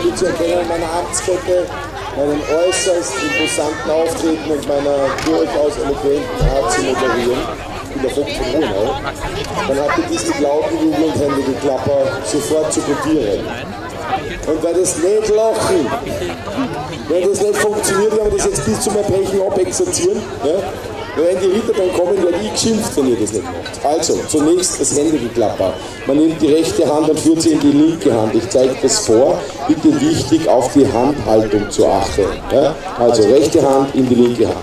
gut zu erkennen an meiner Amtskette, meinem äußerst imposanten Auftreten und meiner durchaus eloquenten Art zu moderieren. Ich bin der Vogt von Hohenau. Dann habt ihr diesen lauten Jubel und Händegeklapper sofort zu kopieren. Und weil das nicht lachen, wenn das nicht funktioniert, werden wir das jetzt bis zum Erbrechen abexerzieren. Ja? Wenn die Ritter dann kommen, werde ich geschimpft, wenn ihr das nicht macht. Also, zunächst das Händegeklapper. Man nimmt die rechte Hand und führt sie in die linke Hand. Ich zeige das vor. Bitte wichtig, auf die Handhaltung zu achten. Ja? Also, rechte Hand in die linke Hand.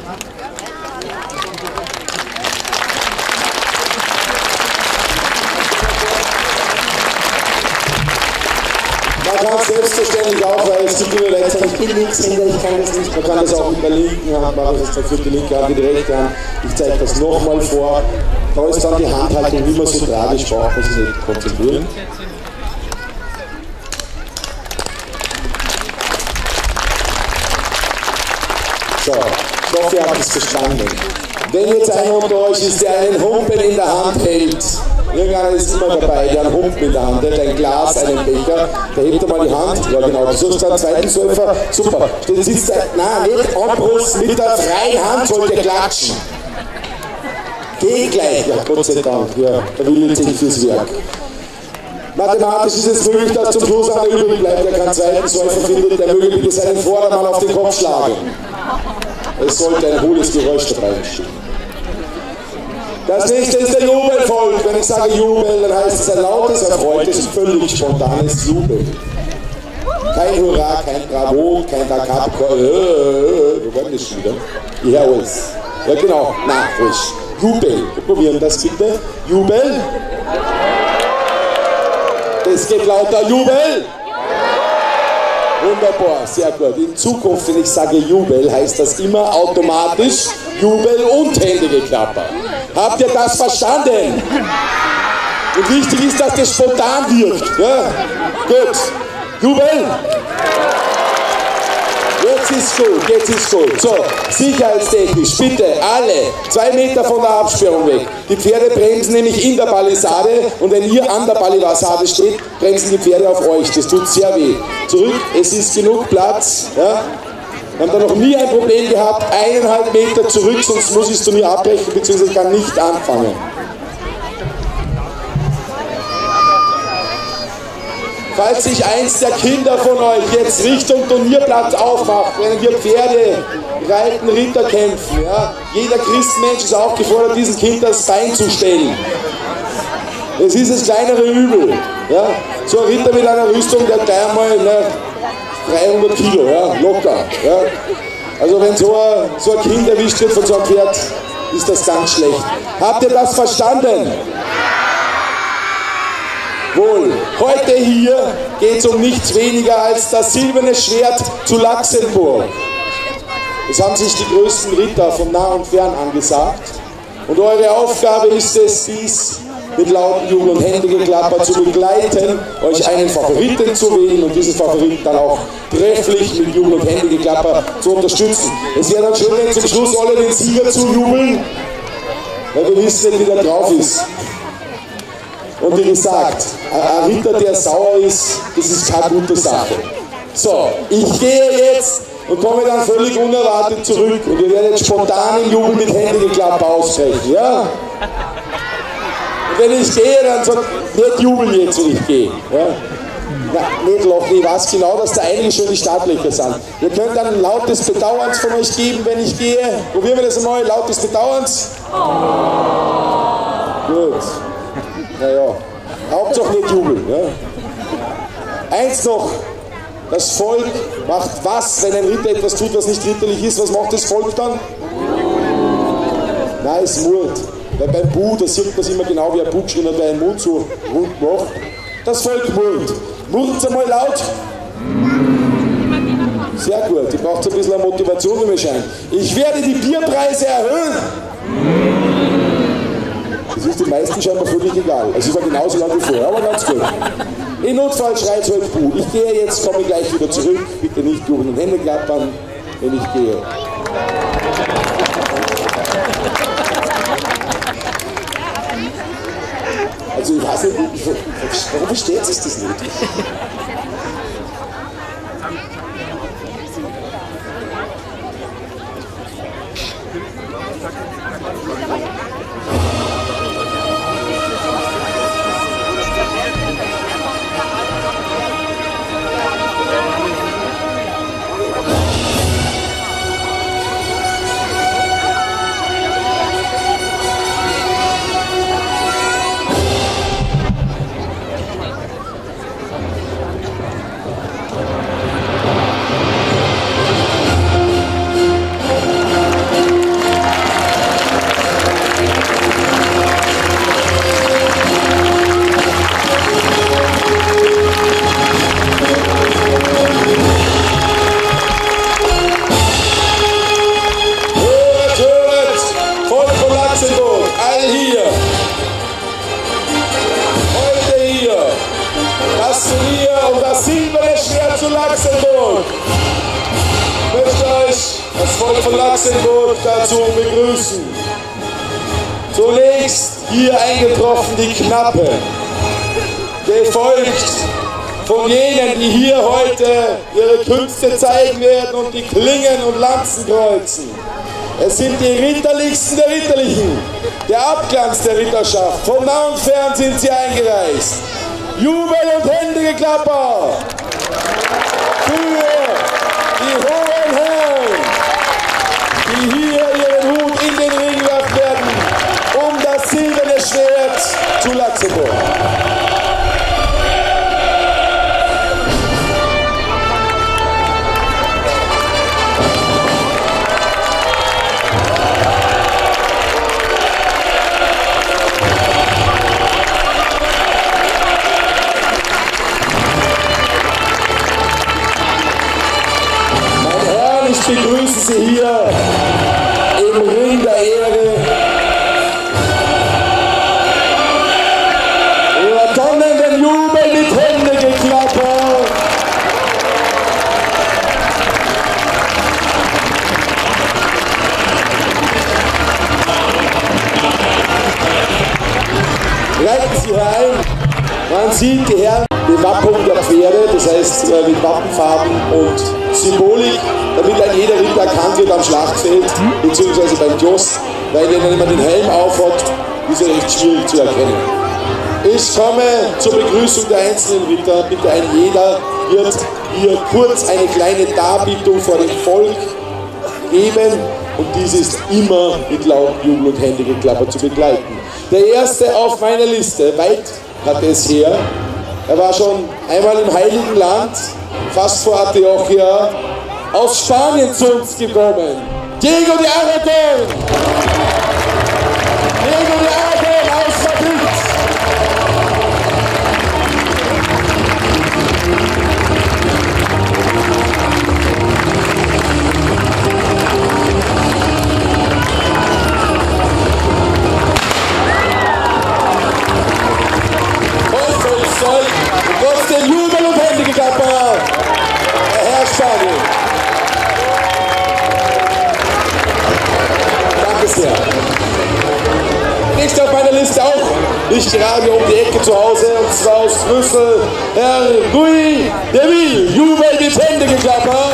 Selbstverständlich auch, weil es gibt immer Leute, ich bin Linkshänder, ich kann das nicht. Man kann das auch mit der linken Hand machen, das ist für die linke Hand, wie die rechte Hand. Ich zeige das nochmal vor. Da ist dann die Handhaltung nicht mehr so tragisch, braucht man sich nicht konzentrieren. So, ich hoffe, ihr habt es verstanden. Wenn jetzt einer unter euch ist, der einen Humpen in der Hand hält, irgendeiner ist immer dabei, der einen Humpen in der Hand hat, ein Glas, einen Becher, da hebt er mal die Hand, ja genau, du suchst einen zweiten Säufer, super, dann sitzt er, nein, nicht Anbrust, mit der freien Hand sollt ihr klatschen. Geh gleich, ja Gott sei Dank, ja, der Wille zählt fürs Werk. Mathematisch ist es möglich, dass zum Schluss einer übrig bleibt, der keinen zweiten Säufer findet, der möge bitte seinen Vordermann auf den Kopf schlagen. Es sollte ein hohles Geräusch dabei entstehen. Das nächste ist der Jubelvolk. Wenn ich sage Jubel, dann heißt es ein lautes, erfreutes, völlig spontanes Jubeln. Kein Hurra, kein Bravo, kein Dakapko. Wir wollen das schon wieder. Ja, alles. Ja, genau. Na, frisch. Jubel. Wir probieren das bitte. Jubel. Es geht lauter. Jubel. Wunderbar, sehr gut. In Zukunft, wenn ich sage Jubel, heißt das immer automatisch Jubel und Händegeklapper. Habt ihr das verstanden? Und wichtig ist, dass das spontan wirkt. Ja? Gut. Jubel. Jetzt ist gut, jetzt ist gut. So, sicherheitstechnisch, bitte alle 2 Meter von der Absperrung weg. Die Pferde bremsen nämlich in der Palisade und wenn ihr an der Palisade steht, bremsen die Pferde auf euch. Das tut sehr weh. Zurück, es ist genug Platz. Ja? Wir haben da noch nie ein Problem gehabt. 1,5 Meter zurück, sonst muss ich es zu mir abbrechen, beziehungsweise kann nicht anfangen. Falls sich eins der Kinder von euch jetzt Richtung Turnierplatz aufmacht, wenn wir Pferde reiten, Ritter kämpfen, ja? Jeder Christenmensch ist aufgefordert, diesem Kind das Bein zu stellen. Es ist das kleinere Übel. Ja? So ein Ritter mit einer Rüstung, der gleich einmal 300 Kilo, ja? Locker. Ja? Also wenn so ein Kind erwischt wird von so einem Pferd, ist das ganz schlecht. Habt ihr das verstanden? Wohl, heute hier geht es um nichts weniger als das silberne Schwert zu Laxenburg. Es haben sich die größten Ritter von nah und fern angesagt. Und eure Aufgabe ist es, dies mit lauten Jubel und Händegeklapper zu begleiten, euch einen Favoriten zu wählen und diesen Favoriten dann auch trefflich mit Jubel und Händegeklapper zu unterstützen. Es wäre dann schön, wenn zum Schluss alle den Sieger zujubeln, weil wir wissen nicht, wie der drauf ist. Und wie gesagt, ein Ritter, der sauer ist, das ist keine gute Sache. So, ich gehe jetzt und komme dann völlig unerwartet zurück und ihr werdet spontan im Jubel mit Händegeklapper ausbrechen, ja? Und wenn ich gehe, dann sagt, nicht jubeln jetzt, wenn ich gehe. Ja? Na, nicht lachen, ich weiß genau, dass da einige schon die Startlöcher sind. Ihr könnt dann ein lautes Bedauerns von euch geben, wenn ich gehe. Probieren wir das einmal, lautes Bedauerns. Gut. Naja, Hauptsache nicht jubeln. Ja. Eins noch, das Volk macht was, wenn ein Ritter etwas tut, was nicht ritterlich ist? Was macht das Volk dann? Nein, es murrt. Weil beim Bu, da sieht man das immer genau, wie ein Bu geschrien hat, der einen Mund so rund macht. Das Volk murrt. Murrt einmal laut. Sehr gut, ihr braucht ein bisschen Motivation, wie mir scheint. Ich werde die Bierpreise erhöhen. Das ist den meisten scheinbar völlig egal. Es ist ja genauso lang wie vorher, aber ganz gut. In Notfall schreit halt Bu. Ich gehe jetzt, komme gleich wieder zurück. Bitte nicht jubeln und Hände klappern, wenn ich gehe. Also ich weiß nicht, warum versteht sich das nicht? von Laxenburg dazu begrüßen. Zunächst hier eingetroffen die Knappe, gefolgt von jenen, die hier heute ihre Künste zeigen werden und die Klingen und Lanzen kreuzen. Es sind die Ritterlichsten der Ritterlichen, der Abglanz der Ritterschaft. Von nah und fern sind sie eingereist. Jubel und Händegeklapper für die hohen Herren, die hier ihren Hut in den Ring werfen werden, um das silberne Schwert zu Laxenburg. Ich begrüße Sie hier im Ring der Ehre. Über donnernden Jubel mit Händegeklapper. Reiten Sie herein. Man sieht die Herren Bewappnung der Pferde, das heißt mit Wappenfarben und Symbolik, damit ein jeder Ritter erkannt wird am Schlachtfeld bzw. beim Kloss, weil wenn man den Helm aufhat, ist er recht schwierig zu erkennen. Ich komme zur Begrüßung der einzelnen Ritter. Bitte ein jeder wird hier kurz eine kleine Darbietung vor dem Volk geben und dies ist immer mit lautem Jubel und Händegeklapper zu begleiten. Der erste auf meiner Liste, weit hat es her. Er war schon einmal im Heiligen Land, fast vor Antiochia, aus Spanien zu uns gekommen. Diego de Aragon! Diego de Aragon aus Madrid! Trotzdem Jubel und Händegeklapper, Herr Spanien. Danke sehr. Nächster auf meiner Liste auch, nicht gerade um die Ecke zu Hause, und zwar aus Brüssel, Herr Guy de Ville. Jubel mit Händegeklapper.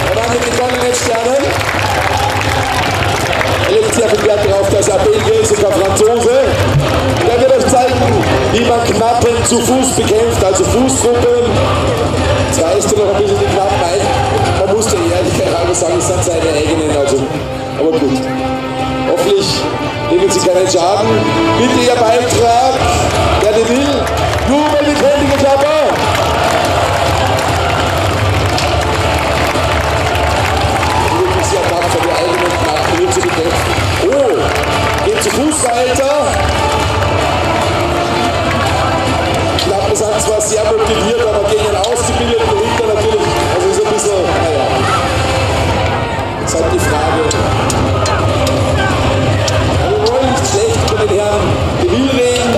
Und dann mit den goldenen Sternen. Er legt sehr viel Wert darauf, dass er Belgier ist und ein Franzose. Der wird euch zeigen, wie man Knappen zu Fuß bekämpft, also Fußgruppen. Jetzt reißt er noch ein bisschen die Knappen ein. Man muss der Ehrlichkeit halber sagen, es sind seine eigenen, also. Aber gut. Hoffentlich nehmen Sie keinen Schaden. Bitte Ihr Beitrag, der de Ville. Jubel mit Händegeklapper. Oh, geht zu Fuß weiter. Knappen sind zwar sehr motiviert, aber gegen einen ausgebildeten Ritter natürlich, also ist ein bisschen, naja. Jetzt halt die Frage. Wir wollen nicht schlecht über den Herrn de Ville reden.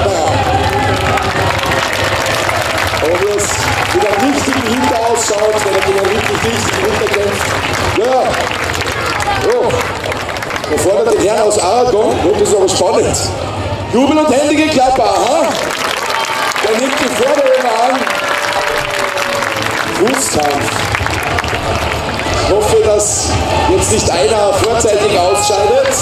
Naja. Aber wie es mit einem richtigen Hinter ausschaut, wenn er gegen einen richtig richtigen Ritter kämpft. Ja, oh. Er fordert den Herrn aus Aragon, oh, das ist aber spannend. Jubel und Händegeklapper, aha. Der nimmt die Forderung an. Fußkampf. Ich hoffe, dass jetzt nicht einer vorzeitig ausscheidet.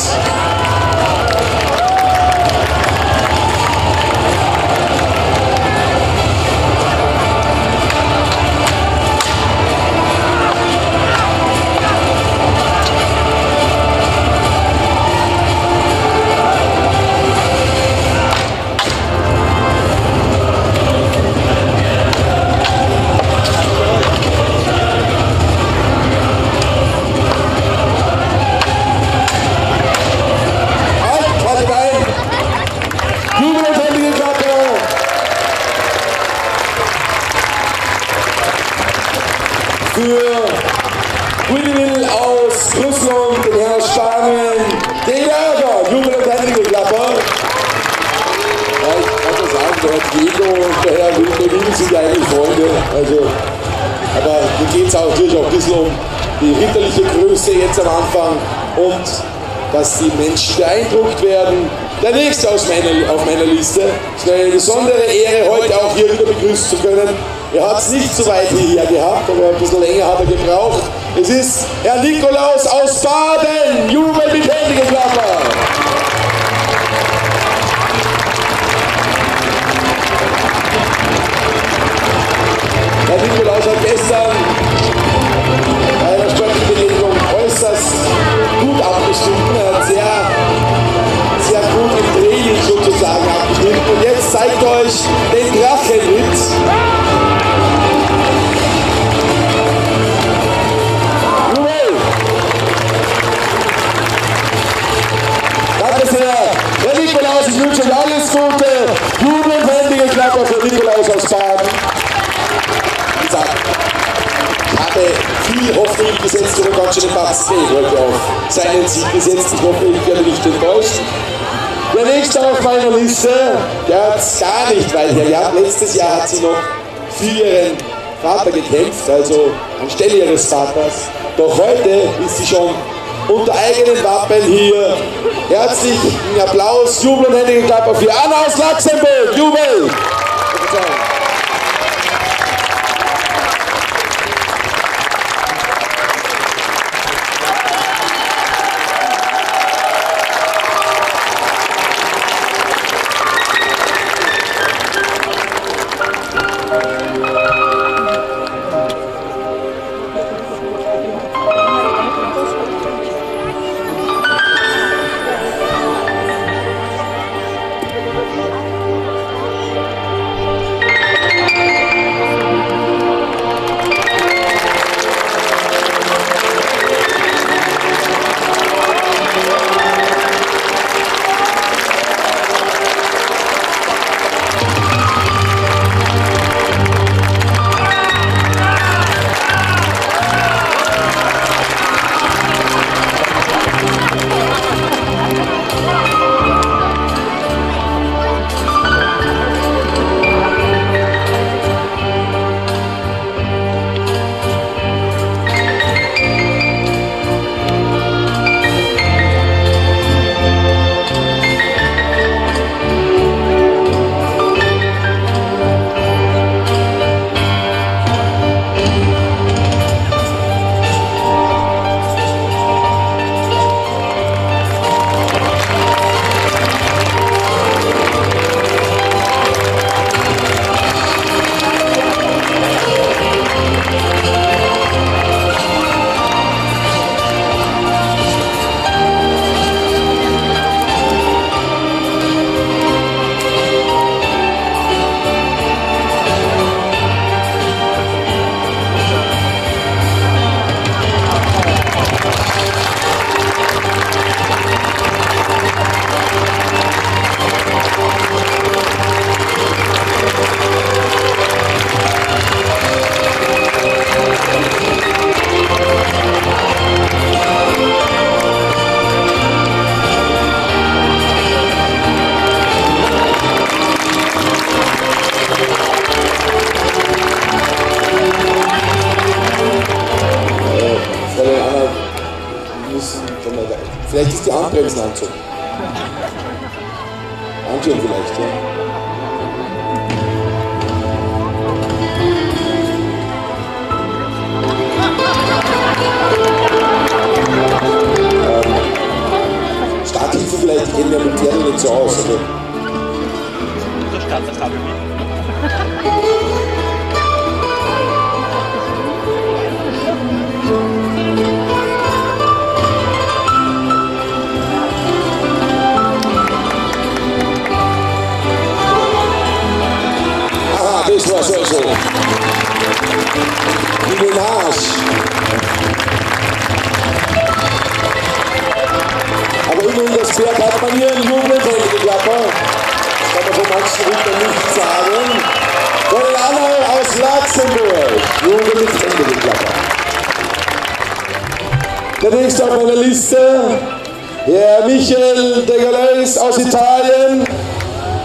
Für Guy de Ville aus Brüssel und den Herrn Spanien, Diego de Aragon. Jubel und Händegeklapper. Ja, der Herr Diego und der Herr Emil sind ja eigentlich Freunde. Also, aber hier geht es auch natürlich auch ein bisschen um die ritterliche Größe jetzt am Anfang und dass die Menschen beeindruckt werden. Der nächste auf meiner Liste. Es ist eine besondere Ehre, heute auch hier wieder begrüßen zu können. Er hat es nicht so weit hierher gehabt, aber ein bisschen länger hat er gebraucht. Es ist Herr Nikolaus aus Baden. Jubel mit Händegeklapper. Herr Nikolaus hat gestern bei der Sportbegegnung äußerst gut abgeschnitten. Er hat sehr gut im Training sozusagen abgeschnitten. Und jetzt zeigt euch den Drachen mit. Danke sehr. Herr Nikolaus, ich wünsche euch alles Gute. Jubel und Händegeklapper für Nikolaus aus Baden. Wie gesagt, ich habe viel Hoffnung gesetzt und ganz schön den Bass heute auf seinen Sieg gesetzt. Ich hoffe, ich werde nicht enttäuscht. Der nächste auf meiner Liste, der hat es gar nicht weit her. Letztes Jahr hat sie noch für ihren Vater gekämpft, also anstelle ihres Vaters. Doch heute ist sie schon unter eigenen Wappen hier. Herzlichen Applaus, Jubel und Händegeklapper für Anna aus Luxemburg. Jubel! Vielleicht ist die Handbremsen anzogen. Anschauen vielleicht, ja. Starthilfe vielleicht, die kennen ja mit Pferden nicht so aus. Also. Der Starterkabel mit. Das war so. Die Menage. Aber immerhin das Pferd hat man hier im Jubelfeld-Geklapper. Das kann man von manchen Rittern nicht sagen. Anna aus Luxemburg. Jubel mit Händegeklapper. Der nächste auf meiner Liste, Herr Michael de Galais aus Italien.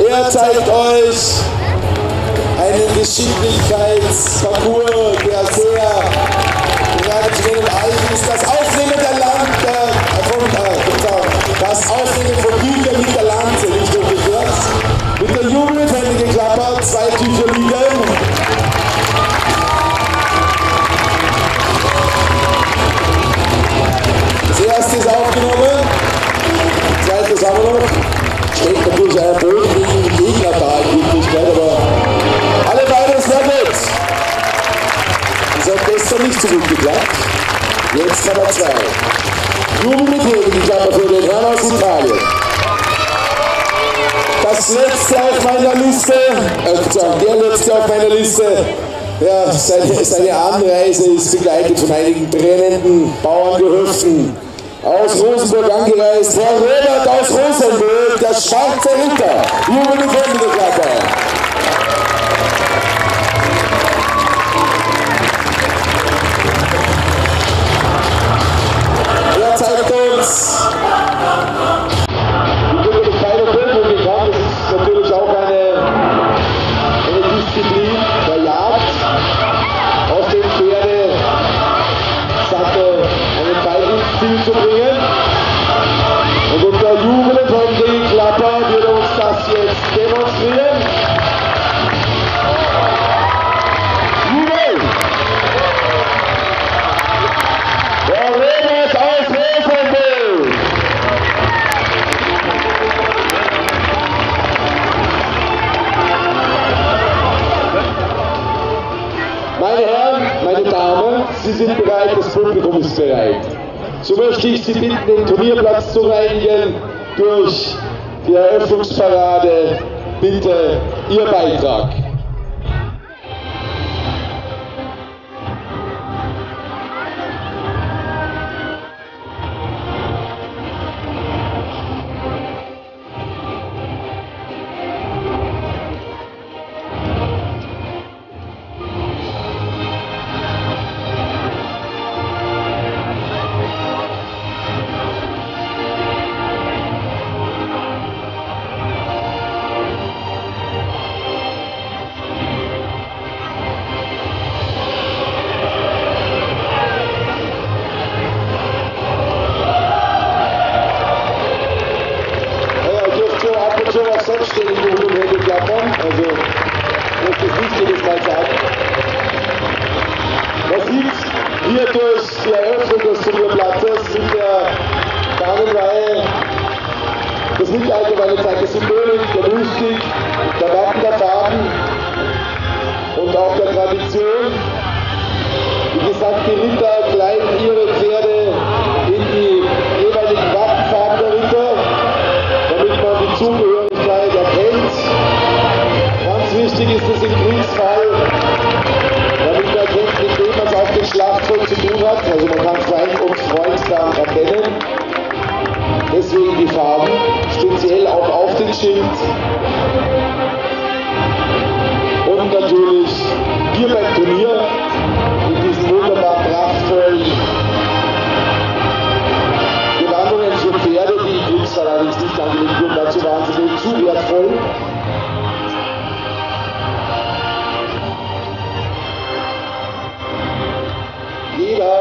Er zeigt euch einen Geschicklichkeitsparcours, der sehr traditionell alt ist. Das Aufnehmen der das Aufnehmen von Büchern mit der Lanze, nicht umgekehrt. Mit der Jugend wird Hände geklappert, 2 Tücher liegen. Das erste ist aufgenommen, zweites haben wir noch. Steht natürlich ein bodenliegender Gegner da in Wirklichkeit, aber alle beide sehr gut. Das hat gestern nicht so gut geklappt. Jetzt haben wir 2. Jubel mit Hegen, die Klapper für den Herrn aus Italien. Das letzte auf meiner Liste, der letzte auf meiner Liste, ja, seine Anreise ist begleitet von einigen tränenden Bauerngehöften. Aus Rosenburg angereist, Herr Robert aus Rosenburg, der schwarze Ritter. Jubel mit Hegen, die Klapper. Zeigt uns, wie gut keine Bildung gekommen ist. Das ist natürlich auch eine Disziplin der Jagd. Auf dem Pferde Sattel einen Pfeil ins Ziel zu bringen. Und unter Jubel von den Klapper wird uns das jetzt demonstrieren. Jubel! Der Robert aus Rosenburg! Meine Herren, meine Damen, Sie sind bereit, das Publikum ist bereit. So möchte ich Sie bitten, den Turnierplatz zu reinigen durch die Eröffnungsparade. Bitte Ihr Beitrag. Hier durch die Eröffnung des Turnierplatzes mit der Damenreihe das Mittelalter zeigt die Symbolik, der Mystik, der Wappen der Farben und auch der Tradition. Wie gesagt, die Ritter kleiden ihre Pferde in die jeweiligen Wappenfarben der Ritter, damit man die Zugehörigkeit erkennt. Ganz wichtig ist es im Kriegsfall, damit man erkennt, mit wem man es auf dem Schlachtfeld zu tun hat. Also man kann Feind und Freund dann erkennen. Deswegen die Farben, speziell auch auf den Schild. Und natürlich hier beim Turnier mit diesen wunderbar prachtvollen Gewandungen für Pferde, die im Kriegsfall allerdings nicht angelegt wurden. Dazu waren sie eben zu wertvoll. Jeder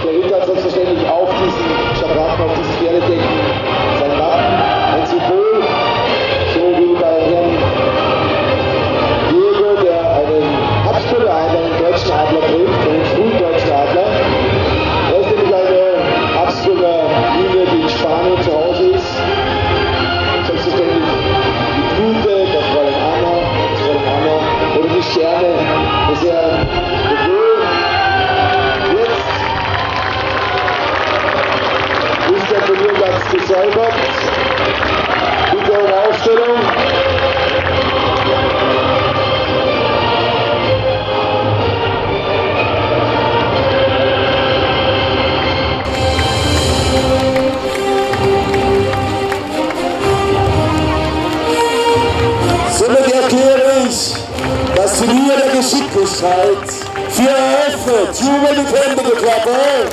der Ritter hat selbstverständlich auf diesen Schabracken, auf diesen Pferdedecken sein Wappen, ein Symbol, so wie bei Herrn Diego, der einen Habsburger Adler, einen deutschen Adler trägt, einen frühen deutschen Adler. Er ist nämlich eine Habsburger Linie, die in Spanien zu Hause ist. Selbstverständlich die Blüte der Fräulein Anna, oder die Sterne des Herrn der Turnierplatz gesäubert. Bitte um Aufstellung. Somit erkläre ich das Turnier der Geschicklichkeit für eröffnet. Jubel mit Hände geklappert.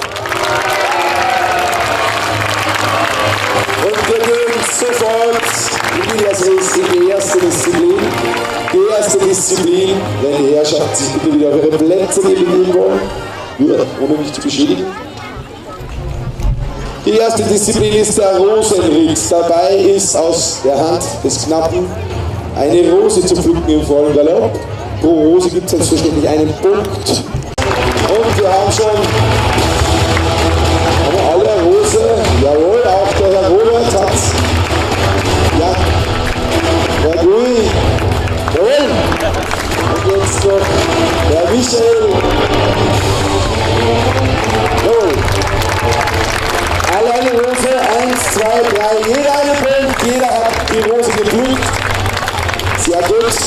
Und wir gehen sofort in die Erste. erste Disziplin. Die erste Disziplin, wenn die Herrschaften sich bitte wieder auf ihre Plätze begeben wollen, ohne mich zu beschädigen. Die erste Disziplin ist der Rosenritt. Dabei ist aus der Hand des Knappen eine Rose zu pflücken im vollen Galopp. Pro Rose gibt es selbstverständlich einen Punkt. Und wir haben schon alle Rose, jawohl, auch der Herr Robert hat, ja, Herr Gui, jawohl, und jetzt noch der Michael, jawohl, alle eine Rose, 1, 2, 3, jeder eine Punkt, jeder hat die Rose gepflückt, sehr gut,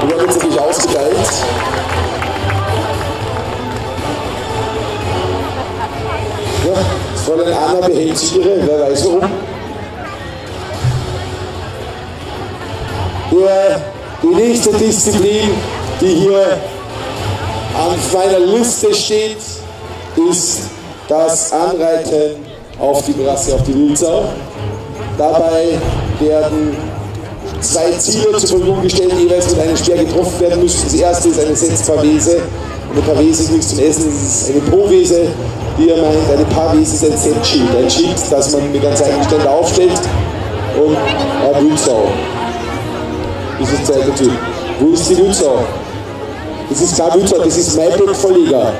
und dann wird es natürlich ausgeteilt. Fräulein Anna behält sich ihre, wer weiß warum. Die nächste Disziplin, die hier an meiner Liste steht, ist das Anreiten auf die Brasse, auf die Wildsau. Dabei werden 2 Ziele zur Verfügung gestellt, die jeweils mit einem Speer getroffen werden müssen. Das erste ist eine Setzpavese. Eine Pavese ist nichts zum Essen, es ist eine Povese, die er meint, eine Pavese ist ein Setzschild. Ein Schild, das man mit ganz eigenständig aufstellt. Und Wildsau. Das ist der zweite Typ. Wo ist die Wildsau? Das ist kein Wildsau, das ist mein Bettverleger.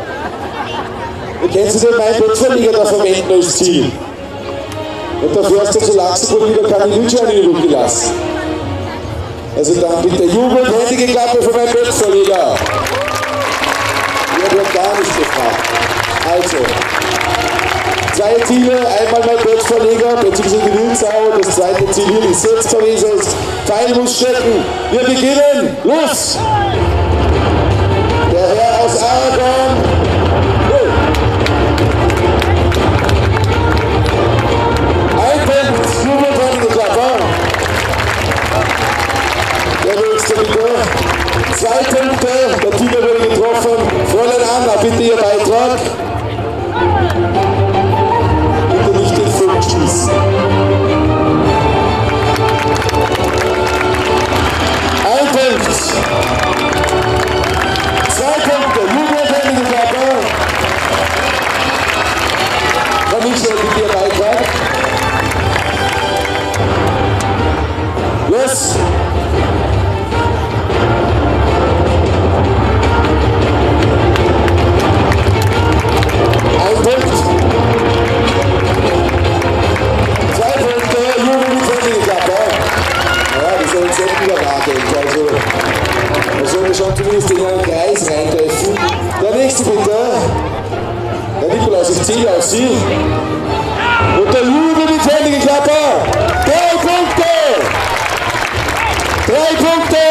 Kennst du den mein Bettverleger da verwenden als Ziel? Und da fährst du zu Laxenburg wieder keine Wildscheine in die Luft gelassen. Also dann bitte Jubel, händige Klappe für meinen Bettverleger. Ihr wird gar nicht gefragt. Also, 2 Ziele, einmal mein Bettverleger, beziehungsweise die Wildsau. Das zweite Ziel hier, die Setzpavese ist, Pfeil muss stecken. Wir beginnen, los! Der Herr aus Aragon. Ein Punkt, Jubel, händige Klappe. Der nächste bitte. 2 Punkte, der Tiger wurde getroffen. Fräulein Anna, bitte Ihr Beitrag. Bitte nicht den Funk schießen. 1 Punkt. 2 Punkte, Jubelhändige Klappe. Frau Michael, bitte Ihr Beitrag. Los! Schon zumindest in einen Kreis reintreffen. Der nächste bitte. Der Nikolaus, ich zähle auf Sie. Und der Jubel mit händigen Klapper. 3 Punkte. 3 Punkte.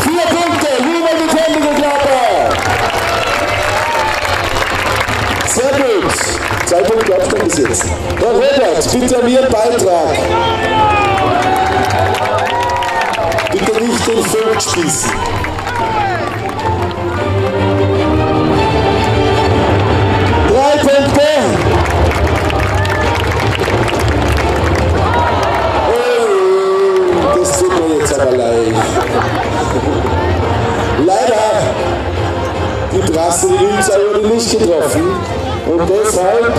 4 Punkte. Jubel mit händigen Klapper. Sehr gut. 2 Punkte Abstand bis jetzt. Herr Robert, bitte an Ihren Beitrag. Bitte nicht den Funk schießen. Drei Punkte. Oh, das tut mir jetzt aber leid. Leider, die Brasse, die Wildsau wurde nicht getroffen. Und deshalb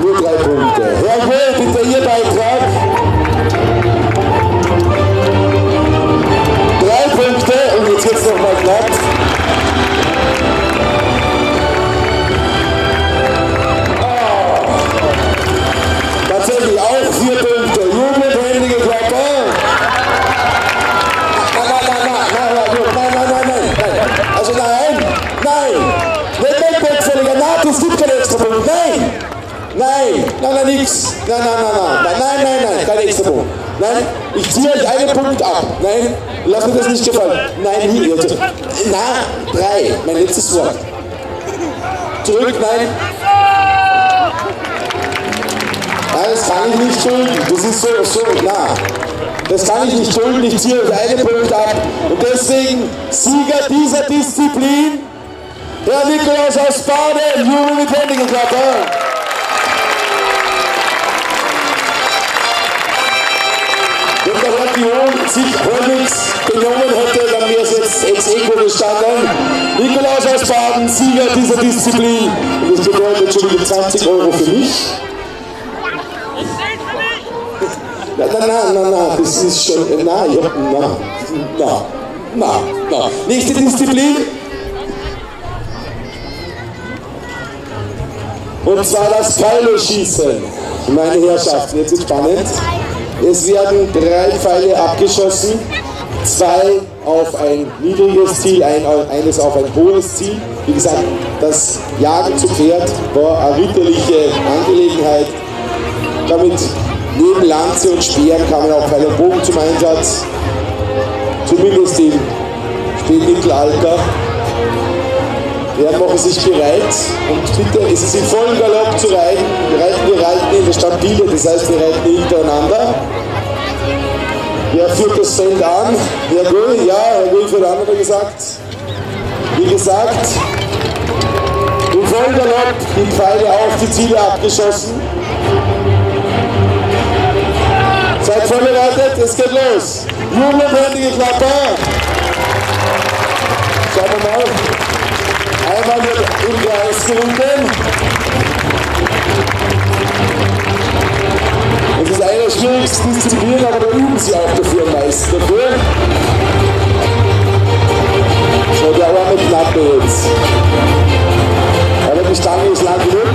nur 3 Punkte. Herr Wohl, bitte Ihr Beitrag. 3 Punkte und jetzt wird es nochmal knapp. Oh. Tatsächlich auch 4 Punkte. Jubelhändige Klappe. Nein. Also nein. Nicht Bettverleger. Na, das gibt keinen extra Punkt. Nein, nix. Nein, kein extra Punkt. Nein, ich ziehe euch einen Punkt ab. Nein, lass mir das nicht gefallen. Nein, hier. Na, 3, mein letztes Wort. Zurück, nein. Nein, das kann ich nicht schulden. Das ist so, das kann ich nicht schulden. Ich ziehe euch einen Punkt ab. Und deswegen Sieger dieser Disziplin, Herr Nikolaus aus Baden, Jubel mit händigen Klappe. Wenn der Herr Dion sich halbwegs benommen hätte, dann wäre es jetzt ex-equo gestanden. Nikolaus aus Baden, Sieger dieser Disziplin. Und das bedeutet schon wieder 20 € für mich. Nein, das ist schon, Nächste Disziplin. Und zwar das Pfeileschießen. Meine Herrschaften, jetzt ist spannend. Es werden 3 Pfeile abgeschossen, 2 auf ein niedriges Ziel, eines auf ein hohes Ziel. Wie gesagt, das Jagen zu Pferd war eine ritterliche Angelegenheit. Damit neben Lanze und Speeren kamen auch Pfeil und Bogen zum Einsatz, zumindest im Spätmittelalter. Wir machen sich bereit und bitte, es ist im vollen Galopp zu reiten. Wir reiten in der Stabile, das heißt wir reiten hintereinander. Wer führt das Feld an? Herr Gull? Ja, Herr Gull führt an, hat er gesagt. Wie gesagt, im vollen Galopp die Pfeile auf die Ziele abgeschossen. Seid vorbereitet, es geht los. Jubel und händige Klapper. Schauen wir mal. Einmal wird im Kreis gerungen. Das ist eine der schwierigsten Disziplinen, aber da üben sie auch dafür am meisten dafür. So, der arme Knappe jetzt. Aber die Stange ist lang genug.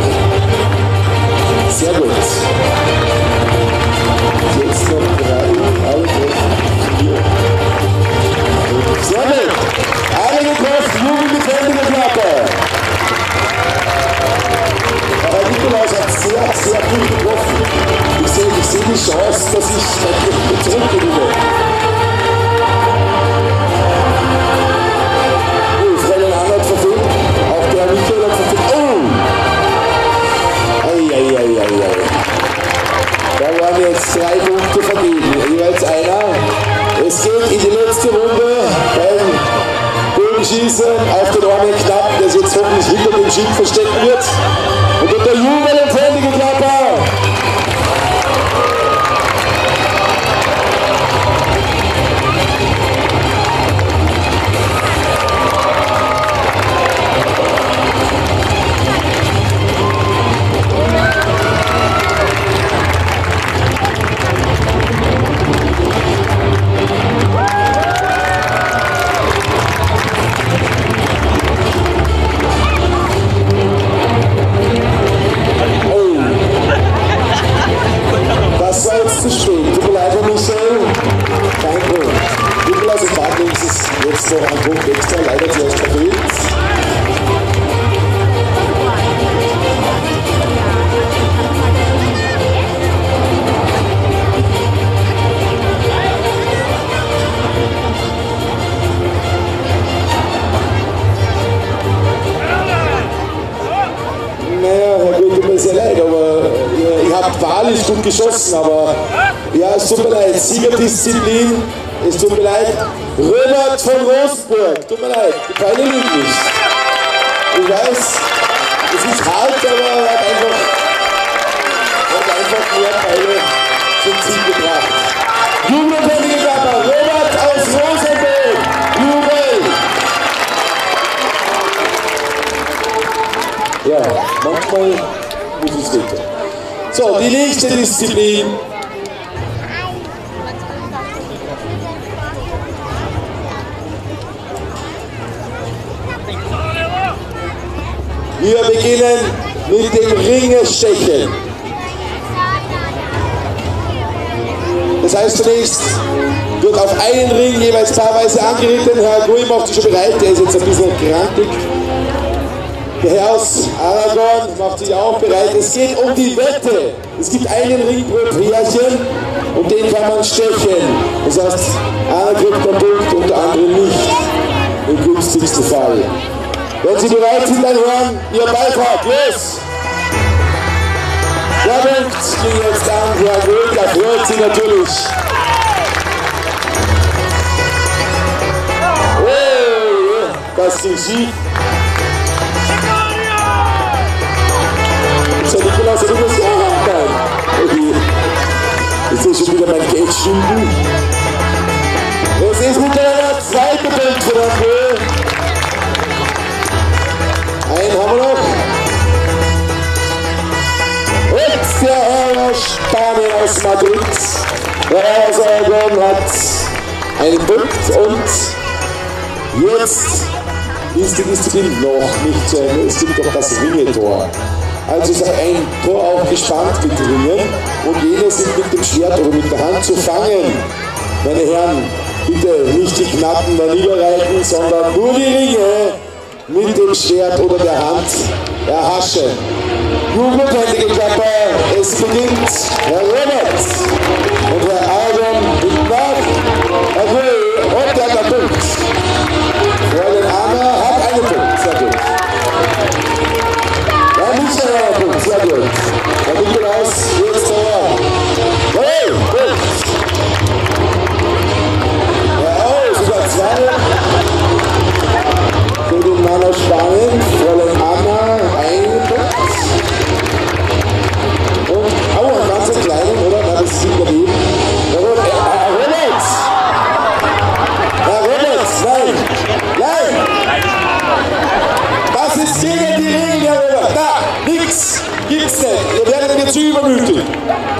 Sehr gut. Jetzt noch 3, alle 4. Sehr gut. Alle getroffen, Jugend mit händiger Klappe. Aber Nikolaus hat sehr gut getroffen. Ich sehe die Chance, dass ich zurückgewinne. Oh, Fräulein Anna hat verfehlt. Auch der Michael hat verfehlt. Oh! Eieieiei. Da waren jetzt 3 Punkte vergeben. Jeweils einer. Es geht in die letzte Runde beim Bogenschießen auf den armen Knappen, der sich jetzt hoffentlich hinter dem Schild verstecken wird. Und unter Jubel und händige Klapper. Zu spät. Tut mir leid, Michael. Kein Punkt. Nikolaus und Bartling ist es jetzt noch ein Punkt extra, leider zuerst verfehlt. Naja, Herr Gut, tut mir sehr leid, aber ihr habt wahrlich gut geschossen, aber ja, es tut mir leid, Siegerdisziplin, es tut mir leid. Robert von Rosenburg, tut mir leid, die Pfeile liegen nicht. Ich weiß, es ist hart, aber er hat einfach mehr Pfeile zum Ziel gebracht. Jubel und händige Klapper, Robert aus Rosenburg, Jubel! Ja, manchmal muss es weiter. So, die nächste Disziplin. Wir beginnen mit dem Ringestechen. Das heißt, zunächst wird auf einen Ring jeweils paarweise angeritten. Herr Grui macht sich schon bereit, der ist jetzt ein bisschen krantig. Der Herr aus Aragon macht sich auch bereit. Es geht um die Wette. Es gibt einen Ring pro Pärchen und den kann man stechen. Das heißt, einer kriegt einen Punkt und der andere nicht. Im günstigsten Fall. Wenn Sie bereit sind, dann hören Ihr Beitrag. Los! Der Punkt ging jetzt an. Herr Grün, der freut sich natürlich. Oh, das ging schief. So, Nikolaus, du musst ja haben. Okay. Das ist schon wieder mein Geld schulden. Es ist wieder der zweite Punkt für den Bö. Einen haben wir noch. Und der Herr Spanien aus Madrid, der aus Aragon, hat einen Punkt und jetzt ist die Disziplin noch nicht zu Ende. Es gibt doch das Ringetor. Also ist ein Tor auch gespannt mit Ringen und jene sind mit dem Schwert oder mit der Hand zu fangen. Meine Herren, bitte nicht die Knappen da niederreiten, sondern nur die Ringe mit dem Schwert oder der Hand erhaschen. Jugendhändige Klappe, es beginnt Herr Robert und Herr Aaron mit nach. Herr Gröhe und der hat einen Punkt. Fräulein Anna hat einen Punkt, sehr gut. Ja, nicht der Punkt, sehr gut. Herr Nikolaus, jetzt der hey, Punkt. Ja, sogar zwei. Für den Mann aus Spanien, Fräulein Anna, einen Punkt. Und, oh, einen ganz kleinen, oder? Na, das ist nicht daneben. Herr Robert! Herr Robert, nein! Nein! Das ist gegen die Regeln, Herr Robert! Da, nix! Gibt's nicht! Ihr werdet mir zu übermütig!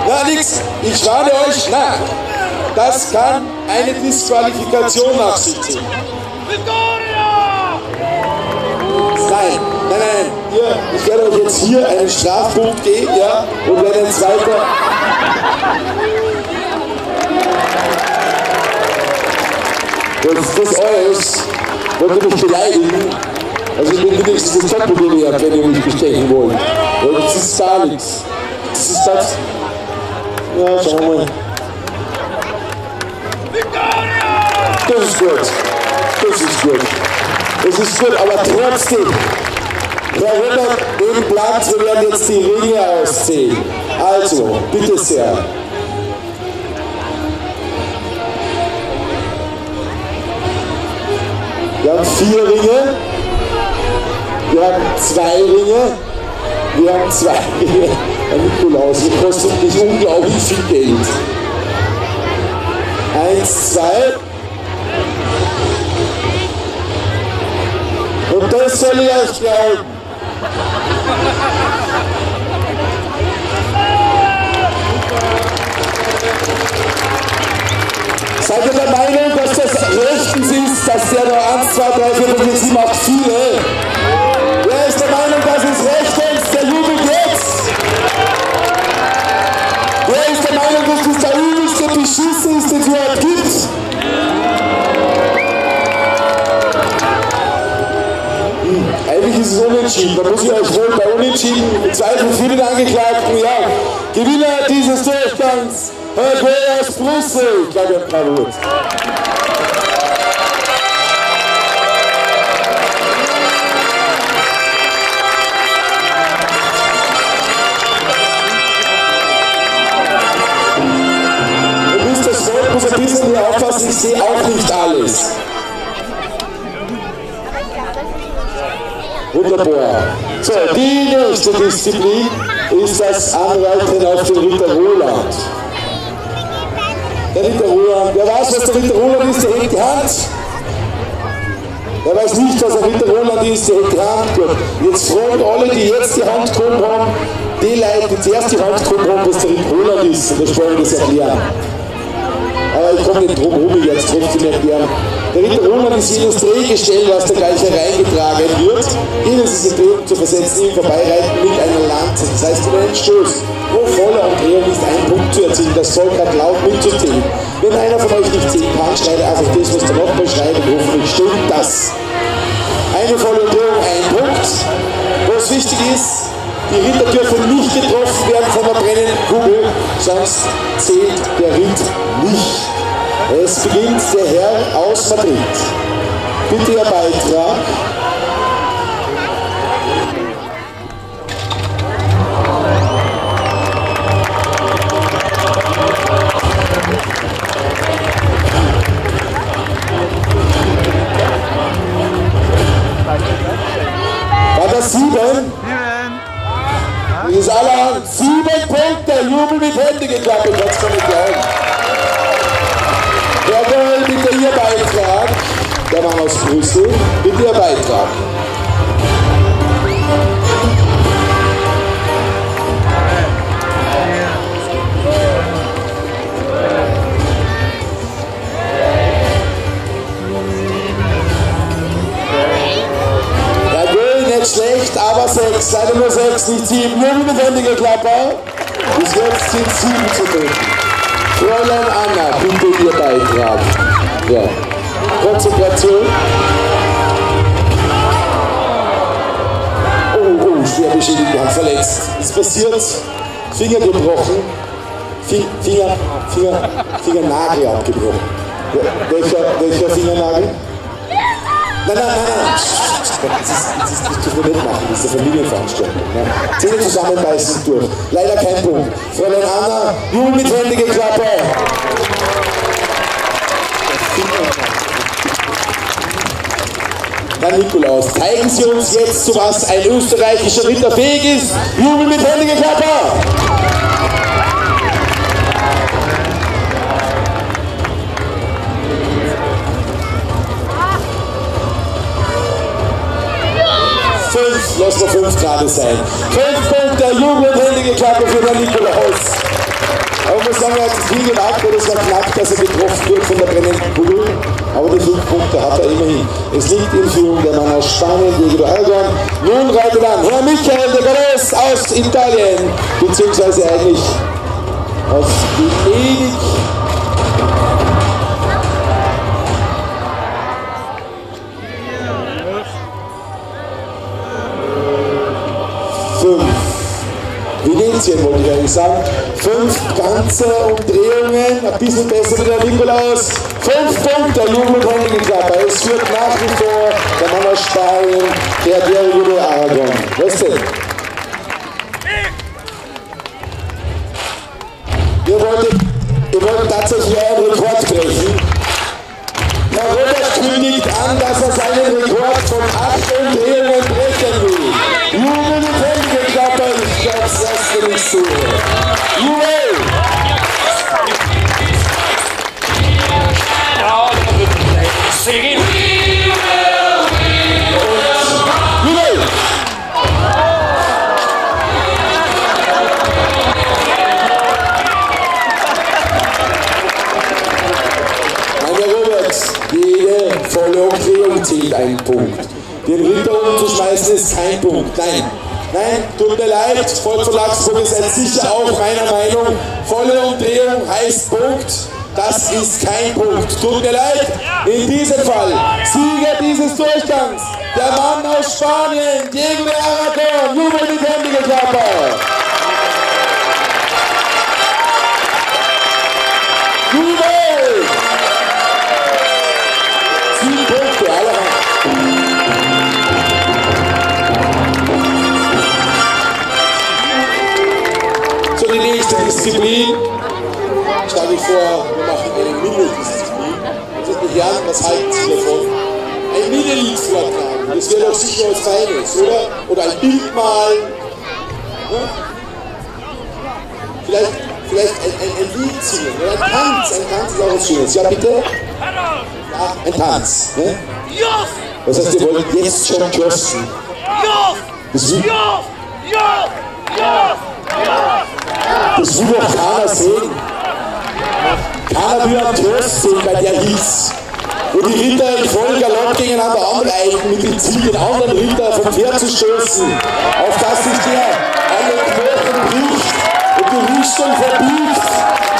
Na, nix! Ich warne euch, na! Das kann eine Disqualifikation nach sich ziehen. Nein, nein, nein, ich werde euch jetzt hier einen Strafpunkt geben, ja, und wenn ein zweiter... Das euer ist, wollt ihr mich beleidigen? Also ich bin wenigstens das Top-Problem wert, wenn ihr mich bestechen wollt. Ja, das ist gar nichts. Das ist das... Ja, schauen wir mal. Das ist gut. Das ist gut. Das ist gut, aber trotzdem, Herr Robert, den Platz, wir werden jetzt die Ringe auszählen. Also, bitte sehr. Wir haben 4 Ringe, wir haben 2 Ringe, wir haben 2 Ringe. Herr Nikolaus, das kostet mich unglaublich viel Geld. 1, 2. Und das soll ich euch glauben. Seid ihr der Meinung, dass das rechtens ist, dass der nur 1, 2, 3, 4, 5, 6, 7, 8, 4? Wer ist der Meinung, dass es rechtens der jubelt jetzt? Wer ist der Meinung, dass das der übelste Beschiss ist, den es überhaupt gibt? Eigentlich ist es unentschieden, da muss ich euch wohl bei Unentschieden mit Zweifel für den Angeklagten, ja, Gewinner dieses Durchgangs, Herr Gröhe aus Brüssel, ich glaube, ihr habt keine Wut. Ihr müsst das Volk, muss ein bisschen hier aufpassen, ich sehe auch nicht alles. Wunderbar. So, die nächste Disziplin ist das Anreiten auf den Ritter Roland. Der Ritter Roland, wer weiß, was der Ritter Roland ist, der hebt die Hand. Wer weiß nicht, was der Ritter Roland ist, der hebt die Hand. Gut. Jetzt fragen alle, die jetzt die Hand gehoben haben, die Leute, die zuerst die Hand gehoben haben, was der Ritter Roland ist. Und das wollen wir das erklären. Aber ich komme nicht drum herum, ich werde es trotzdem erklären. Der Ritter Roland ist jedes Drehgestell, was der gleich hereingetragen wird. Jedes ist in Drehung zu versetzen, im Vorbeireiten mit einer Lanze. Das heißt, über einen Stoß, wo voller Umdrehung ist, ein Punkt zu erzielen. Das soll gerade laut mitzuzählen. Wenn einer von euch nicht sehen kann, schreit einfach das, was der Nachbar schreit, und hoffentlich stimmt das. Eine volle Umdrehung, ein Punkt. Was wichtig ist, die Ritter dürfen nicht getroffen werden von der brennenden Kugel, sonst zählt der Ritt nicht. Es beginnt der Herr aus Madrid. Bitte Ihr Beitrag. War das 7? Das ist allerhand 7 Punkte. Jubel mit Hände geklappt. Ich kann es gar nicht glauben. Brüssel, bitte Ihr Beitrag. Schlecht, aber 6, leider nur 6, nicht 7, nur mit lebendiger Klapper. Bis jetzt sind 7 zu treten. Fräulein Anna, bitte Ihr Beitrag. Ja. Konzentration. Oh, schwer beschädigt, Hand verletzt. Ist passiert. Finger gebrochen. Fingernagel abgebrochen. Welcher Fingernagel? Nein. Das dürfen wir nicht machen, das ist eine Familienveranstaltung. Ja. Zähne zusammenbeißen durch. Leider kein Punkt. Fräulein Anna, Jubel mit lebendiger Klappe. Herr Nikolaus, zeigen Sie uns jetzt, zu was ein österreichischer Ritter fähig ist. Jubel mit lebendiger Klappe. Lass mal 5 gerade sein. 5 Punkte, Jubel und händige Klappe für den Nikolaus. Aber ich muss sagen, er hat viel gewagt, weil es war knapp, dass er getroffen wird von der brennenden Kugel. Aber die 5 Punkte hat er immerhin. Es liegt in Führung der Mann aus Spanien, Diego Aragon. Nun reitet an Herr Michael de Gales aus Italien, beziehungsweise eigentlich aus Venedig. Venetien wollte ich eigentlich sagen. 5 ganze Umdrehungen, ein bisschen besser wie der Nikolaus. 5 Punkte, Jubel und händige Klappe. Es führt nach wie vor der Mann aus Spanien, der Diego de Aragon. Was denn? Ihr wollt tatsächlich euren Rekord brechen. Herr Robert kündigt an, dass er seinen Rekord von 8 Umdrehungen brechen will. Jubel und händige Klappe. Das lässt du nicht so. Juwel! Mein Robert, jede volle Umdrehung zählt einen Punkt. Den Ritter umzuschmeißen ist kein Punkt. Nein, tut mir leid, Volk von Laxburg, ihr seid sicher auch meiner Meinung. Volle Umdrehung heißt Punkt, das ist kein Punkt. Tut mir leid, in diesem Fall, Sieger dieses Durchgangs, der Mann aus Spanien, Diego de Aragon, Jubel mit händiger Klappe. Jubel! 7 Punkte, alle. Die nächste Disziplin schlage ich vor, wir machen eine Mini-Disziplin. Die Herren, was halten Sie davon? Ein Mini-Lied vortragen, das wäre doch sicher was Feines, oder? Oder ein Bild malen. Ja? Vielleicht ein Lied singen, oder ein Tanz ist auch was Schönes. Ja, bitte? Ja, ein Tanz. Ne? Das heißt, ihr wollt jetzt schon klosten. Das will doch keiner sehen. Keiner will einen Trost sehen, weil der hieß. Wo die Ritter in voll Galopp gegeneinander anreiten, mit dem Ziel, den anderen Ritter vom Pferd zu stoßen, auf das sich der alle Knochen bricht und die Rüstung verbiegt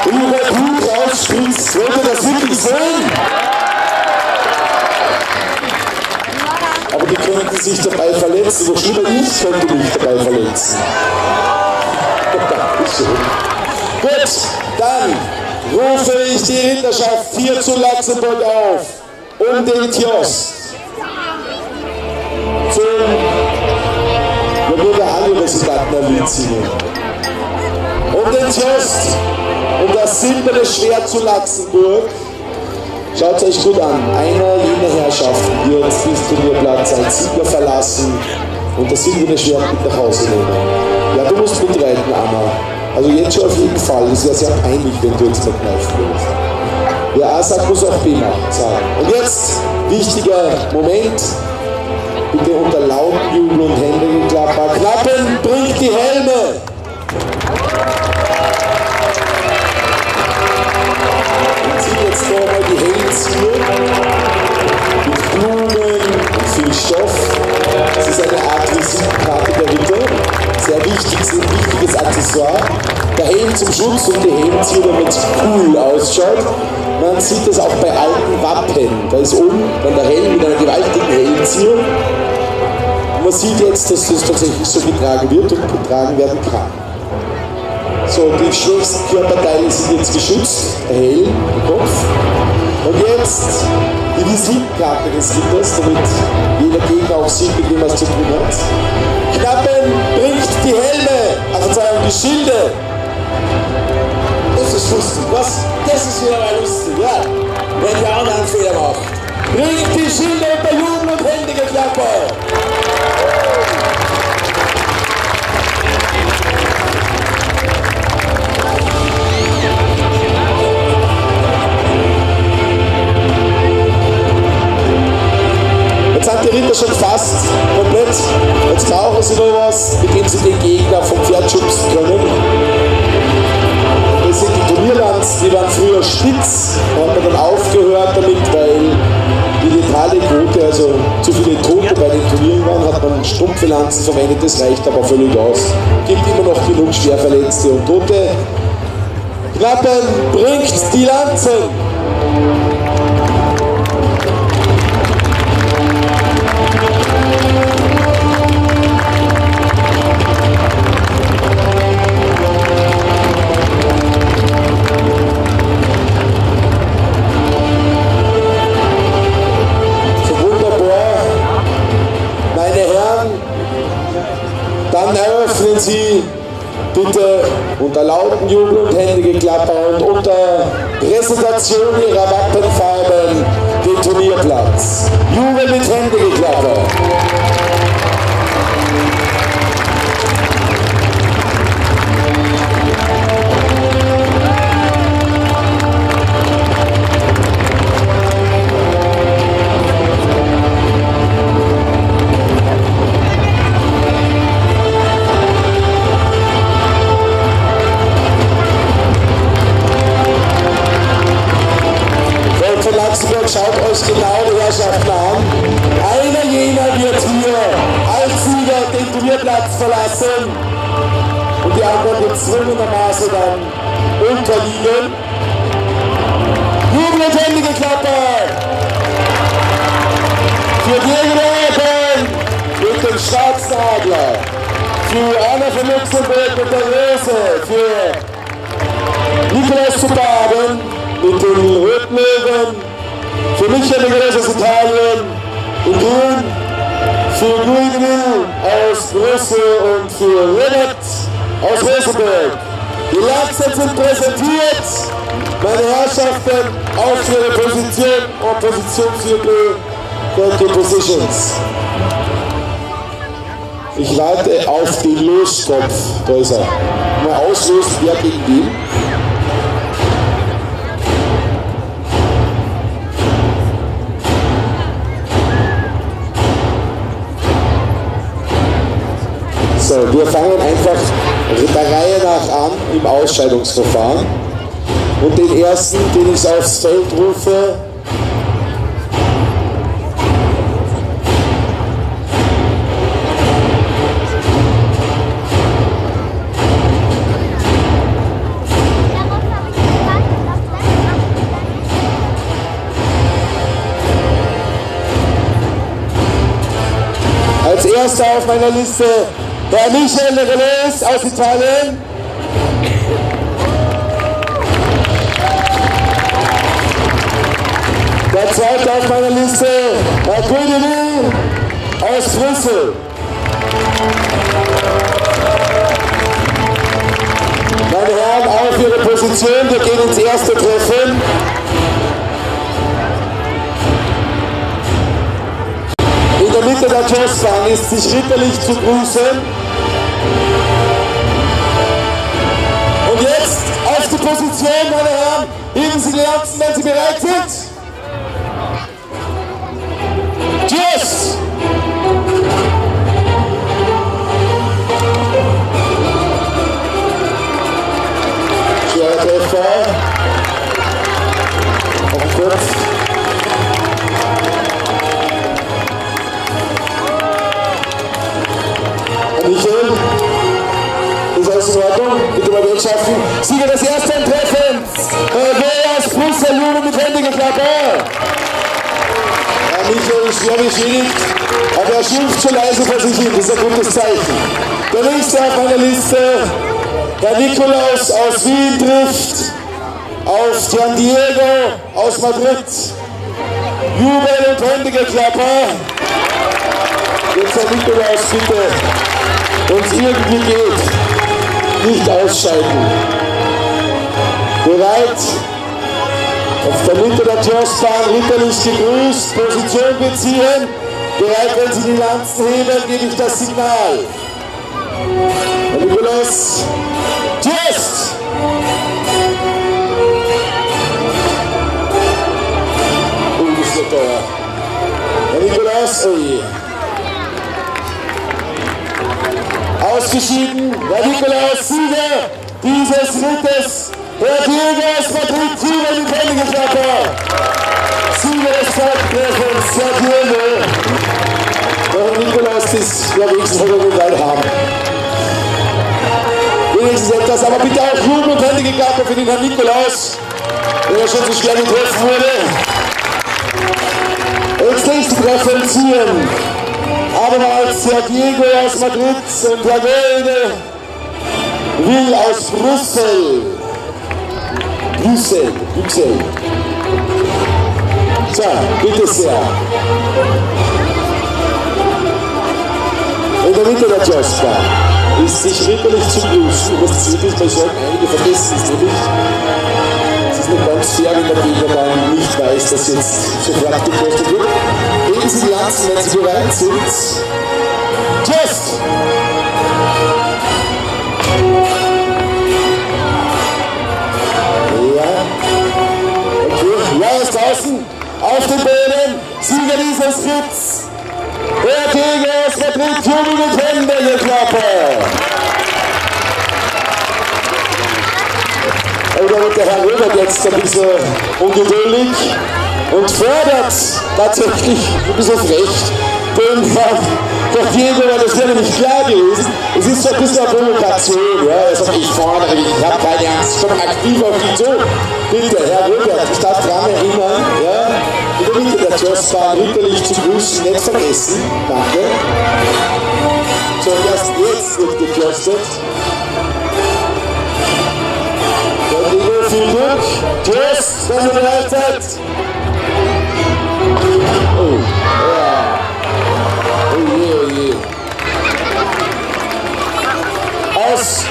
und über Blut rausspritzt. Wollt ihr das wirklich sehen? Aber die könnten sich dabei verletzen, doch schlimmer, ich könnte mich dabei verletzen. Gut, dann rufe ich die Ritterschaft hier zu Laxenburg auf, um den Tjost zum Universitäten ein Lied singen. Um den Tjost, um das silberne Schwert zu Laxenburg. Schaut euch gut an, einer jener Herrschaften wird das Turnierplatz als Sieger verlassen und das silberne Schwert mit nach Hause nehmen. Ja, du musst mitreiten, Anna. Also jetzt schon auf jeden Fall. Es wäre sehr peinlich, wenn du jetzt verkneifen würdest. Wer A sagt, muss auch B sagen. Und jetzt, wichtiger Moment, bitte unter lauten Jubel und Händegeklapper. Knappen, bringt die Helme! Und zieht jetzt nochmal die Helmzier mit Blumen und viel Stoff. Das ist eine Art Visitenkarte der Ritter. Sehr wichtiges Accessoire. Der Helm zum Schutz und die Helmzier, damit es cool ausschaut. Man sieht das auch bei alten Wappen. Da ist oben dann der Helm mit einer gewaltigen Helmzier. Und man sieht jetzt, dass das tatsächlich so getragen wird und getragen werden kann. So, die schwächsten Körperteile sind jetzt geschützt. Der Helm, der Kopf. Und jetzt die Visitenkarte des Ritters, damit jeder Gegner auch sieht, mit wem er es zu tun hat. Knappen, bringt die Helme, Verzeihung, die Schilde. Das ist lustig, was? Das ist wieder mal lustig, ja. Wenn der andere einen Fehler macht. Bringt die Schilde unter Jubel und Händegeklapper. Jetzt sind die Ritter schon fast komplett. Jetzt brauchen sie noch was, mit dem sie den Gegner vom Pferd schubsen können. Das sind die Turnierlanzen, die waren früher spitz. Da hat man dann aufgehört damit, weil die letale Quote, also zu viele Tote bei den Turnieren waren, hat man stumpfe Lanzen verwendet. Das reicht aber völlig aus. Gibt immer noch genug Schwerverletzte und Tote. Knappen, bringt die Lanzen! Dann eröffnen Sie bitte unter lauten Jubel und Händegeklapper und unter Präsentation Ihrer Wappenfarben den Turnierplatz. Jubel mit Händegeklapper. Schaut euch genau die Herrschaften an. Einer jener wird hier als Sieger den Turnierplatz verlassen und die anderen gezwungenermaßen dann unterliegen. Jubel und Händegeklapper für Diego Oben mit dem Schwarznadler, für Anna von Luxemburg mit der Rose, für Nikolaus zu Baden mit den Rotmöwen, für Michael Groß aus Italien in Grün, für Guido aus Brüssel und für Renat aus Rosenberg. Die Lanzen sind präsentiert, meine Herrschaften, auf ihre Position und Positionsjubel und die Positions. Ich warte auf den Loskopf, da ist er. Mal auslösen, wer gegen wen. So, wir fangen einfach der Reihe nach an im Ausscheidungsverfahren. Und den ersten, den ich aufs Feld rufe, als erster auf meiner Liste der Michael Relais aus Italien. Der zweite auf meiner Liste, der Guido aus Brüssel. Meine Herren, auf Ihre Position, wir gehen ins erste Treffen. In der Mitte der Torsbahn ist sich ritterlich zu grüßen. Und jetzt auf die Position, meine Herren, Heben Sie die Herzen, wenn Sie bereit sind. Tschüss! Schwerer Treffer. Auf den Kopf. Michael, ist alles in Ordnung? Bitte mal wegschaffen. Sieger des ersten Treffens. Wer aus Brüssel, Jule mit händiger Klappe. Michael ist schwer beschädigt, aber er schimpft schon leise vor sich hin. Das ist ein gutes Zeichen. Der nächste auf meiner Liste, Herr Nikolaus aus Wien, trifft auf Gian Diego aus Madrid. Jubel und händiger Klappe. Jetzt Herr Nikolaus, bitte. Wenn es irgendwie geht, nicht ausscheiden. Bereit? Auf der Mitte der Torsbahn ritterlich gegrüßt, Position beziehen. Bereit, wenn Sie die Lanzen heben, gebe ich das Signal. Herr Nikolaus, tschüss! Oh, das wird teuer. Herr Nikolaus, oh je. Ausgeschieden, Herr Nikolaus, Sieger dieses Rittes, Herr Diego aus Madrid, Sieger mit händiger Klappe. Sieger des Zeittreffens, Herr Diego. Herr Nikolaus ist ja wenigstens den Leid haben. Wenigstens etwas, aber bitte auch Jubel und händige Klappe für den Herrn Nikolaus, der schon so schwer getroffen wurde. Jetzt nächste Treffen ziehen. Abermals Herr Diego aus Madrid und Herr Golde will aus Brüssel. Brüssel. So, bitte sehr. In der Mitte der Jospa ist sich ritterlich zu grüßen. Das ist wirklich, da sollten einige vergessen es nämlich. Es ist nicht ganz fair, wenn der Gegner nicht weiß, dass jetzt sofort gekostet wird. Heben Sie die Lanzen, wenn Sie bereit sind. Tschüss! Ja. Okay, ja, ist draußen. Auf den Boden. Sieger dieses Fritz. Herr Diego aus Madrid, Jubel mit händiger Klappe. Da wird der Herr Röbert jetzt ein bisschen ungeduldig und fordert tatsächlich ein bisschen frech den Herrn Diego, weil das wäre nicht klar gewesen. Es ist so ein bisschen eine Provokation. Ja? Er sagt, ich fordere dich, ich habe keine Angst, komm aktiv auf dich zu. Bitte, Herr Röbert, ich darf daran erinnern, ja? In der Mitte der Josbahn ritterlich zu grüßen, nicht vergessen. Danke. So, erst jetzt wird gekostet. Viel Glück. Tschüss, wenn ihr bereit seid. Oh, ja. Oh je, oh je. Aus.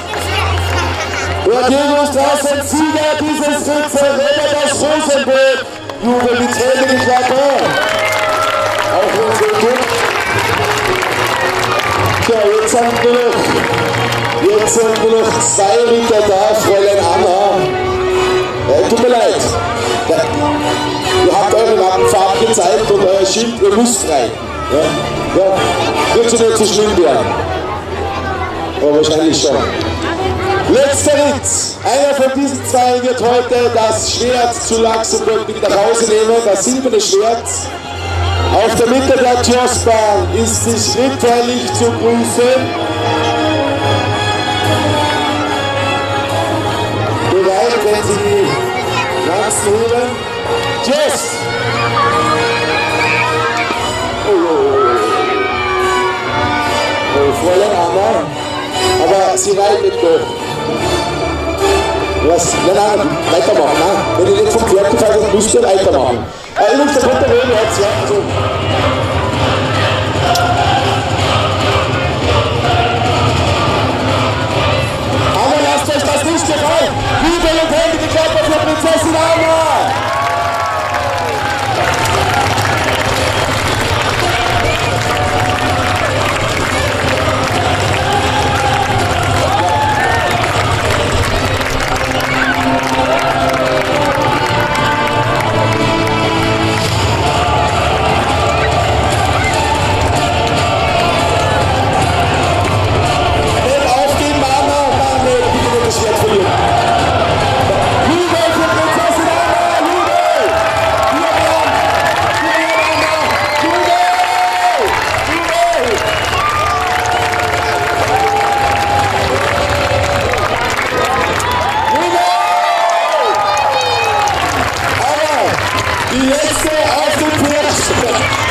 Herr Diego ist draußen, Sieger dieses Ritze, Robert aus Rosenburg. Jubel mit händiger Klappe. Auch wenn so gut. Tja, jetzt sind wir noch zwei Ritter da, Fräulein Anna. Tut mir leid. Ihr habt eure Lampenfarben gezeigt und euer Schild, ihr müsst rein. Ja. Wird schon nicht so schlimm werden. Aber wahrscheinlich schon. Letzter Ritt. Einer von diesen zwei wird heute das Schwert zu Luxemburg mit nach Hause nehmen, das silberne Schwert. Auf der Mitte der Josbahn ist sich ritterlich zu grüßen. Bereit, wenn Sie die Lanzen heben. Tschüss! Oh, Fräulein Anna. Aber sie reitet doch. Nein, weitermachen. Ne? Wenn ihr nicht vom Pferd gefallen seid, müsst ihr weitermachen. Übrigens, da kommt der Röhm jetzt. Ja, also. Aber lasst euch das nicht gefallen. Jubel und händige Klappe für Prinzessin Anna.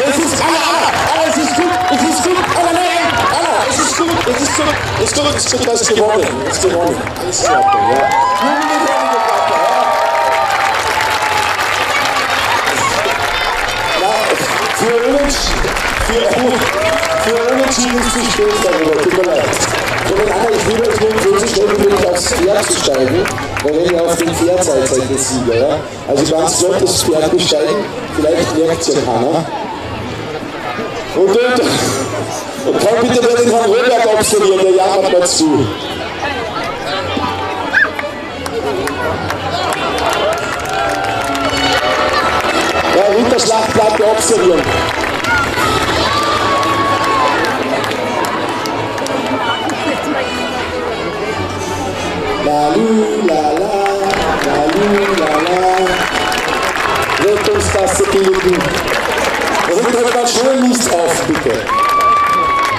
Es ist Anna, es ist gut, Anna, nein, Anna, es ist gut, du hast gewonnen, Alles in Ordnung, ja. Für Unentschieden ist zu spät darüber, tut mir leid. Anna, ich will euch nur so schnell wie möglich aufs Pferd zu steigen, weil wenn ihr auf dem Pferd seid der Sieger. Ja? Also ganz flott das Pferd besteigen, vielleicht merkt es ja keiner. Und komm bitte mal den Herrn Röberg observieren, der jammert mal zu. Ja, Ritterschlachtplatte observieren. Rettungstasse bilden. Und hört man schon nichts auf, bitte.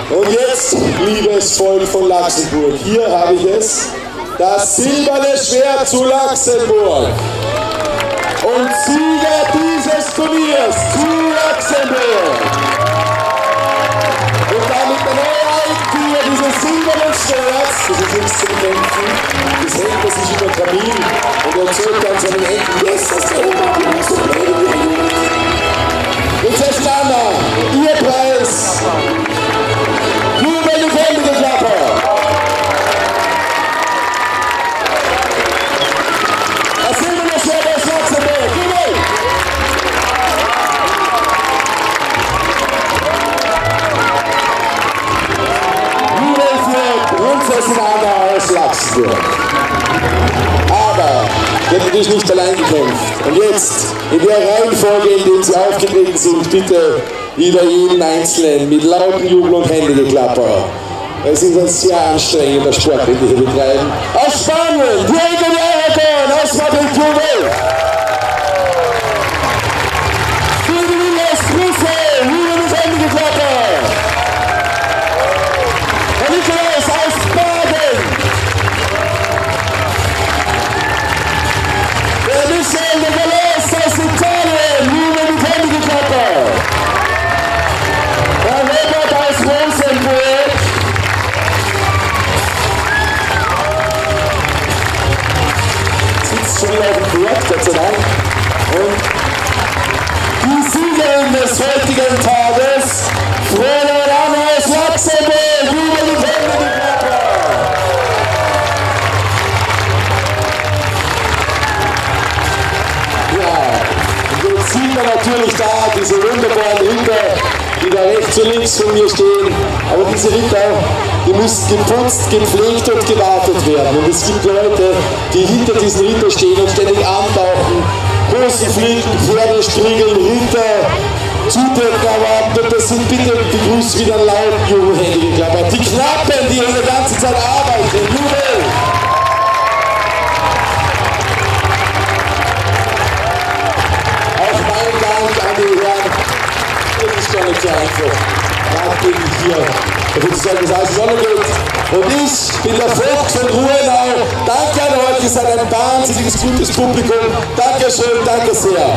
Und jetzt, liebes Volk von Laxenburg, hier habe ich es, das silberne Schwert zu Laxenburg. Und Sieger dieses Turniers zu Laxenburg. Und damit der neue Eigentümer dieses silbernen Schwerts, das ist nichts zum Kämpfen, das hängt er sich über den Kamin und erzählt dann seinen Enkel, yes, das ist der Obermann, so blöd. Prinzessin Anna, ihr Preis, nur wenn du Hände geklappert. Das silberne Schwert aus Laxenburg, Prinzessin Anna aus Laxenburg. Aber die hat natürlich nicht allein gekämpft. Und jetzt, in der Reihenfolge, in der sie aufgetreten sind, bitte wieder jeden Einzelnen mit lautem Jubel und Händegeklapper. Es ist ein sehr anstrengender Sport, den wir hier betreiben. Aus Spanien, Diego de Aragon, aus Madrid-Jubel. Gott sei Dank. Und die Siegerin des heutigen Tages, Fräulein Anna aus Laxenburg, über die Hände geklappert. Ja, und jetzt sieht man natürlich da diese wunderbaren Ritter, die da rechts und links von mir stehen. Aber diese Ritter, die müssen geputzt, gepflegt und gewartet werden. Und es gibt Leute, die hinter diesen Ritter stehen und ständig antauchen, Hosen fliegen, Pferde striegeln, Ritter zudecken, aber das sind bitte begrüßt wieder laut Jubelhände geklappert. Die Knappen, die hier die ganze Zeit arbeiten, Jubel! Auch mein Dank an die Herren. Das ist gar nicht so einfach. Nachdem hier sozusagen das Sonne geht. Und ich bin der Vogt von Ruhenau. Danke an euch, ihr seid ein wahnsinniges gutes Publikum. Dankeschön, danke sehr.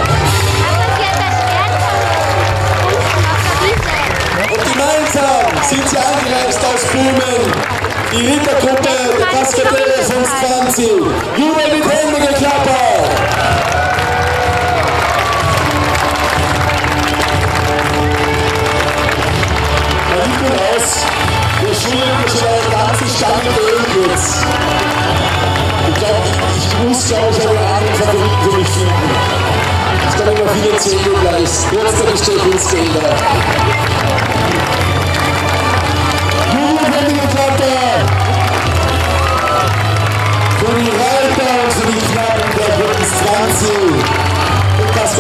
Und gemeinsam sind sie angereist aus Böhmen. Die Rittergruppe der Kaskadere von Skanzi. Jubel mit Hände geklappert. Wir schulden schon eine ganze Stange Ölwitz. Ich glaube, ich muss, glaube ich, eine Ahnung Favoriten für mich finden. Ich kann immer viele Zähne gleich. Jetzt der Bestechungsgelder. Jubelhände geklappert! Für die Reiter und für die Knappen der Gruppen 20 und das